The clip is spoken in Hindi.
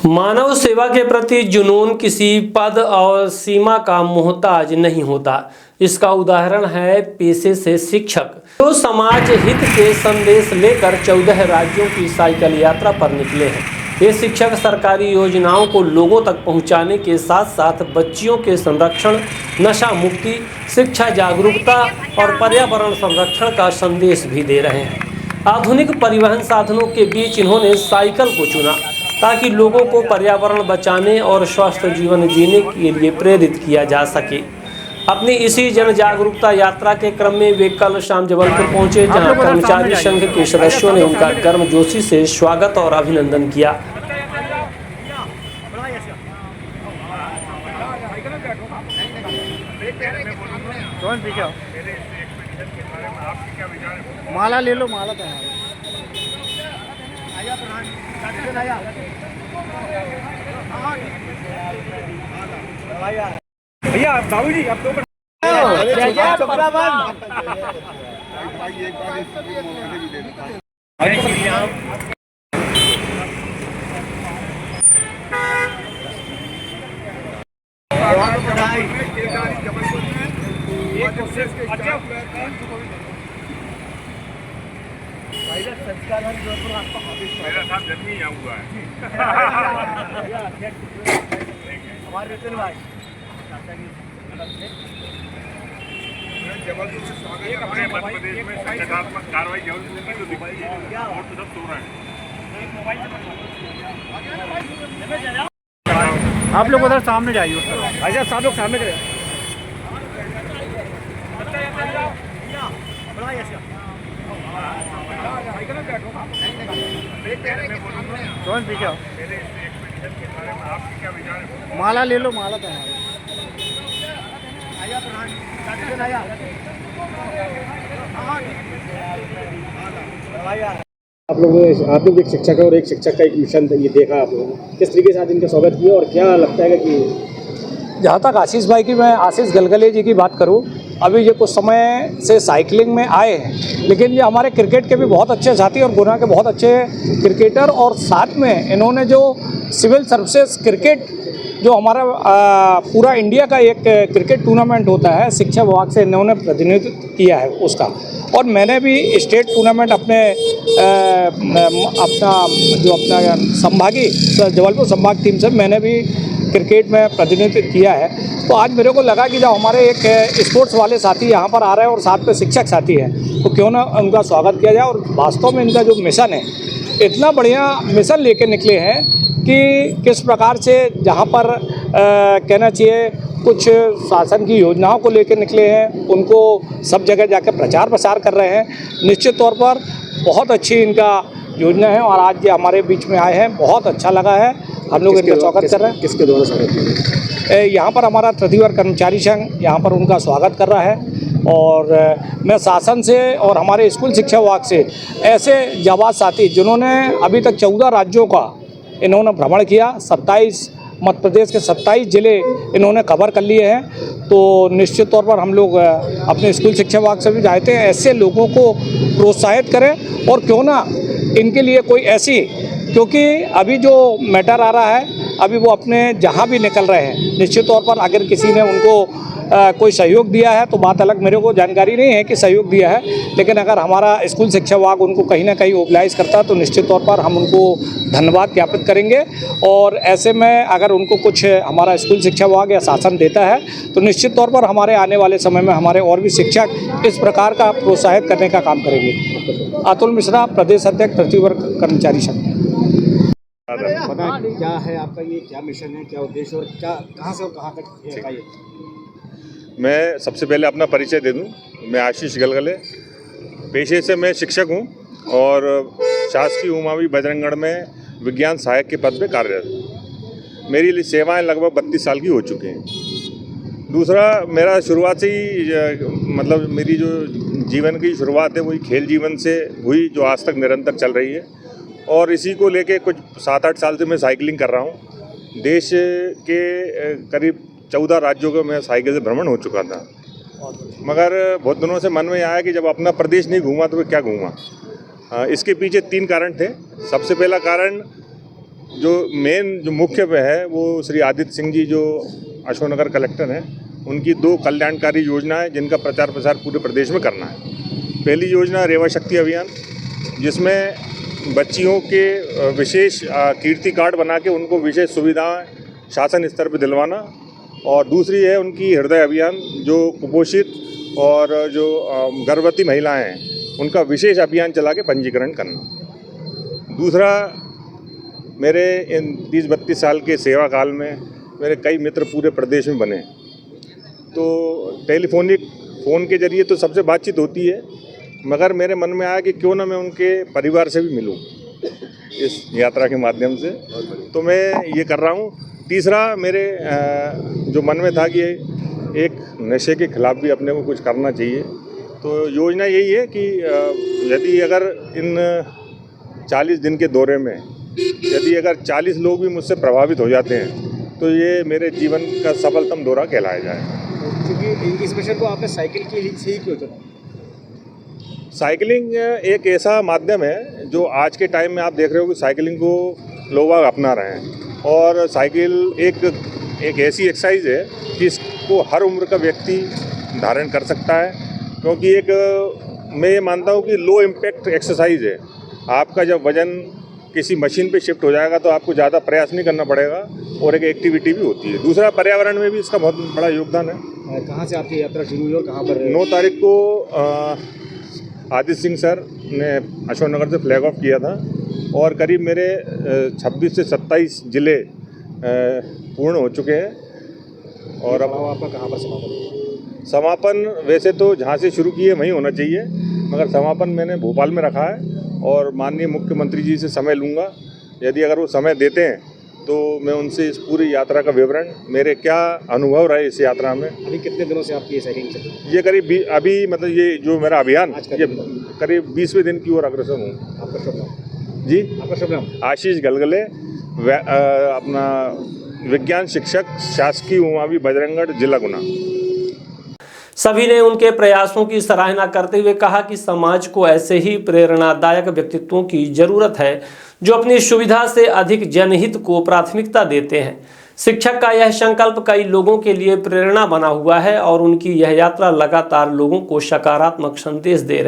मानव सेवा के प्रति जुनून किसी पद और सीमा का मोहताज नहीं होता। इसका उदाहरण है पेशे से शिक्षक, जो समाज हित के संदेश लेकर 14 राज्यों की साइकिल यात्रा पर निकले हैं। ये शिक्षक सरकारी योजनाओं को लोगों तक पहुंचाने के साथ साथ बच्चियों के संरक्षण, नशा मुक्ति, शिक्षा जागरूकता और पर्यावरण संरक्षण का संदेश भी दे रहे हैं। आधुनिक परिवहन साधनों के बीच इन्होंने साइकिल को चुना ताकि लोगों को पर्यावरण बचाने और स्वस्थ जीवन जीने के लिए प्रेरित किया जा सके। अपनी इसी जन जागरूकता यात्रा के क्रम में वे कल शाम जबलपुर पहुंचे, जहां कर्मचारी संघ के सदस्यों ने उनका गर्मजोशी से स्वागत और अभिनंदन किया। माला ले लो, माला भैया बाबू जी आप तो मेरा साथ जन्म ही यहाँ हुआ है। हमारे रितन भाई जबलपुर से स्वागत है। अपने मध्य प्रदेश में सकारात्मक कार्रवाई जबलपुर की तो दिखती है और तो सब सो रहे हैं। आप लोग उधर सामने जाइए, भाई साहब सब लोग सामने करें। माला ले लो, माला आप लोग एक शिक्षक है और एक शिक्षक का एक मिशन ये देखा आप लोगों ने, किस तरीके से आज इनका स्वागत किया और क्या लगता है कि जहाँ तक आशीष भाई की, मैं आशीष गलगले जी की बात करूँ, अभी ये कुछ समय से साइकिलिंग में आए हैं, लेकिन ये हमारे क्रिकेट के भी बहुत अच्छे साथी और गुना के बहुत अच्छे क्रिकेटर, और साथ में इन्होंने जो सिविल सर्विसेज क्रिकेट जो हमारा पूरा इंडिया का एक क्रिकेट टूर्नामेंट होता है, शिक्षा विभाग से इन्होंने प्रतिनिधित्व किया है उसका। और मैंने भी स्टेट टूर्नामेंट अपना संभागीय जबलपुर संभाग टीम से मैंने भी क्रिकेट में प्रतिनिधित्व किया है। तो आज मेरे को लगा कि जब हमारे एक स्पोर्ट्स वाले साथी यहाँ पर आ रहे हैं और साथ में शिक्षक साथी हैं, तो क्यों ना उनका स्वागत किया जाए। और वास्तव में इनका जो मिशन है, इतना बढ़िया मिशन लेके निकले हैं कि किस प्रकार से जहाँ पर कहना चाहिए कुछ शासन की योजनाओं को लेकर निकले हैं, उनको सब जगह जाकर प्रचार प्रसार कर रहे हैं। निश्चित तौर पर बहुत अच्छी इनका योजना है और आज ये हमारे बीच में आए हैं, बहुत अच्छा लगा है। हम लोग इनका स्वागत कर रहे हैं। किसके द्वारा स्वागत? यहाँ पर हमारा तृतीय वर्ग कर्मचारी संघ यहाँ पर उनका स्वागत कर रहा है। और मैं शासन से और हमारे स्कूल शिक्षा विभाग से ऐसे जाबाज साथी जिन्होंने अभी तक 14 राज्यों का इन्होंने भ्रमण किया, 27 मध्य प्रदेश के 27 ज़िले इन्होंने कवर कर लिए हैं, तो निश्चित तौर पर हम लोग अपने स्कूल शिक्षा विभाग से भी चाहते हैं ऐसे लोगों को प्रोत्साहित करें। और क्यों ना इनके लिए कोई ऐसी, क्योंकि अभी जो मैटर आ रहा है, अभी वो अपने जहाँ भी निकल रहे हैं, निश्चित तौर पर अगर किसी ने उनको कोई सहयोग दिया है तो बात अलग, मेरे को जानकारी नहीं है कि सहयोग दिया है, लेकिन अगर हमारा स्कूल शिक्षा विभाग उनको कहीं ना कहीं मोबिलाइज करता है तो निश्चित तौर पर हम उनको धन्यवाद ज्ञापित करेंगे। और ऐसे में अगर उनको कुछ हमारा स्कूल शिक्षा विभाग या शासन देता है तो निश्चित तौर पर हमारे आने वाले समय में हमारे और भी शिक्षक इस प्रकार का प्रोत्साहित करने का काम करेंगे। अतुल मिश्रा, प्रदेश अध्यक्ष तृतीय वर्ग कर्मचारी संघ। पता क्या है आपका, ये क्या मिशन है, क्या उद्देश्य और क्या कहाँ से और कहाँ तक है ये? मैं सबसे पहले अपना परिचय दे दूं। मैं आशीष गलगले, पेशे से मैं शिक्षक हूं और शासकीय उमावी बजरंगगढ़ में विज्ञान सहायक के पद पे कार्यरत हूं। मेरी सेवाएं लगभग 32 साल की हो चुकी हैं। दूसरा, मेरा शुरुआत से ही मतलब मेरी जो जीवन की शुरुआत है वही खेल जीवन से हुई, जो आज तक निरंतर चल रही है। और इसी को लेके कुछ 7-8 साल से मैं साइकिलिंग कर रहा हूँ। देश के करीब 14 राज्यों का मैं साइकिल से भ्रमण हो चुका था, मगर बहुत दिनों से मन में आया कि जब अपना प्रदेश नहीं घूमा तो मैं क्या घूमा। इसके पीछे 3 कारण थे। सबसे पहला कारण, जो मेन जो मुख्य है वो श्री आदित्य सिंह जी जो अशोकनगर कलेक्टर हैं, उनकी 2 कल्याणकारी योजनाएं जिनका प्रचार प्रसार पूरे प्रदेश में करना है। पहली योजना रेवा शक्ति अभियान, जिसमें बच्चियों के विशेष कीर्ति कार्ड बना के उनको विशेष सुविधाएं शासन स्तर पर दिलवाना, और दूसरी है उनकी हृदय अभियान, जो कुपोषित और जो गर्भवती महिलाएं हैं उनका विशेष अभियान चला के पंजीकरण करना। दूसरा, मेरे इन 30-32 साल के सेवा काल में मेरे कई मित्र पूरे प्रदेश में बने, तो टेलीफोनिक फ़ोन के जरिए तो सबसे बातचीत होती है, मगर मेरे मन में आया कि क्यों ना मैं उनके परिवार से भी मिलूं इस यात्रा के माध्यम से, तो मैं ये कर रहा हूँ। तीसरा, मेरे जो मन में था कि एक नशे के खिलाफ भी अपने को कुछ करना चाहिए, तो योजना यही है कि यदि अगर इन 40 दिन के दौरे में यदि अगर 40 लोग भी मुझसे प्रभावित हो जाते हैं तो ये मेरे जीवन का सफलतम दौरा कहलाया जाए। क्योंकि इस मिशन को आपने साइकिल की से ही क्यों चुना? साइकिलिंग एक ऐसा माध्यम है जो आज के टाइम में आप देख रहे हो कि साइकिलिंग को लोग अपना रहे हैं, और साइकिल एक ऐसी एक्सरसाइज है कि इसको हर उम्र का व्यक्ति धारण कर सकता है, क्योंकि मैं ये मानता हूँ कि लो इम्पैक्ट एक्सरसाइज है। आपका जब वजन किसी मशीन पे शिफ्ट हो जाएगा तो आपको ज़्यादा प्रयास नहीं करना पड़ेगा, और एक एक्टिविटी भी होती है। दूसरा, पर्यावरण में भी इसका बहुत बड़ा योगदान है। कहाँ से आपकी यात्रा शुरू हुई और कहाँ पर? 9 तारीख को आदित्य सिंह सर ने अशोकनगर से फ्लैग ऑफ किया था, और करीब मेरे 26 से 27 जिले पूर्ण हो चुके हैं। और अब आपका कहाँ पर समापन? समापन वैसे तो जहाँ से शुरू किए वहीं होना चाहिए, मगर समापन मैंने भोपाल में रखा है, और माननीय मुख्यमंत्री जी से समय लूँगा। यदि अगर वो समय देते हैं तो मैं उनसे इस पूरी यात्रा का विवरण, मेरे क्या अनुभव रहे इस यात्रा में। अभी कितने दिनों से आपकी ये साइकिलिंग चल रही है? ये करीब अभी मतलब ये जो मेरा अभियान आज का ये दिन। करीब 20वें दिन की ओर अग्रसर हूँ। आपका शुभ नाम? जी, आपका शुभ नाम? आशीष गलगले, अपना विज्ञान शिक्षक, शासकीय उमावी बजरंगगढ़, जिला गुना। सभी ने उनके प्रयासों की सराहना करते हुए कहा कि समाज को ऐसे ही प्रेरणादायक व्यक्तित्वों की जरूरत है जो अपनी सुविधा से अधिक जनहित को प्राथमिकता देते हैं। शिक्षक का यह संकल्प कई लोगों के लिए प्रेरणा बना हुआ है और उनकी यह यात्रा लगातार लोगों को सकारात्मक संदेश दे रही है।